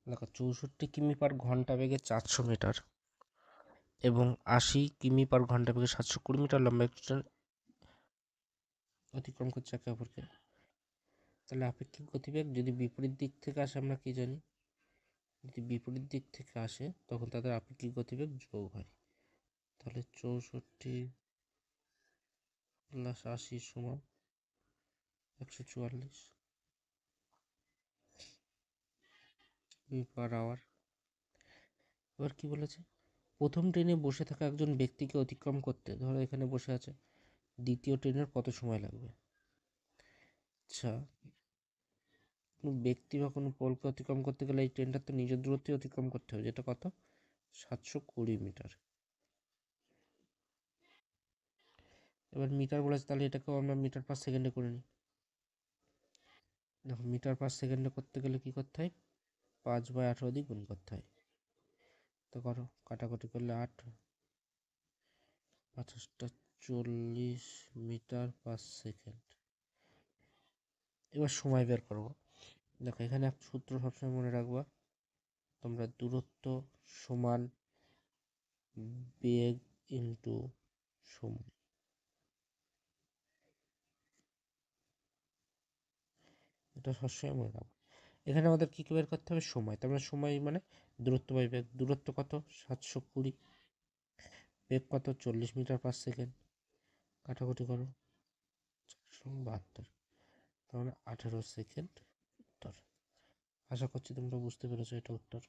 দেখো 64 কিমি/ঘন্টা বেগে 400 মিটার এবং 80 কিমি/ঘন্টা বেগে 720 মিটার লম্বা একটি ট্রেন অতিক্রম করছে একে অপরকে। তাহলে আপেক্ষিক গতিবেগ যদি বিপরীত দিক থেকে আসে, আমরা কি জানি, যদি বিপরীত দিক থেকে আসে তখন তাদের আপেক্ষিক গতিবেগ যোগ হয়। তাহলে 64 + 80 = 144 কিমি/আওয়ার। এবার কি বলেছে, প্রথম ট্রেনে বসে থাকা একজন ব্যক্তিকে অতিক্রম করতে, ধরো এখানে বসে আছে, দ্বিতীয় ট্রেনের কত সময় লাগবে। আচ্ছা, কোনো ব্যক্তি বা কোনো পোলকে অতিক্রম করতে গেলে এই ট্রেনটার তো নিজের দূরত্বে অতিক্রম করতে হবে, যেটা কত, 720 মিটার। এবার মিটার বলেছে, তাহলে এটাকেও আমরা মিটার/সেকেন্ডে করে নিই। দেখো মিটার/সেকেন্ডে করতে গেলে কি করতে হয়, 5/18 দিয়ে গুণ করতে হয়। তো করো, কাটাকুটি করলে 8, 50টা 40 মিটার/সেকেন্ড। এবার সময় বের করবো। দেখো এখানে এক সূত্র সবসময় মনে রাখবা, তোমরা দূরত্ব সমান বেগ ইন্টু সময়। এটা সবসময় মনে রাখবো। এখানে আমাদের কী বের করতে হবে, সময়। তার মানে সময় মানে দূরত্ব বাই বেগ। দূরত্ব কত, 720, বেগ কত, 40 মিটার/সেকেন্ড। কাটাকুটি করো, 472, তার মানে 18 সেকেন্ড উত্তর। আশা করছি তোমরা বুঝতে পেরেছো এটা উত্তর।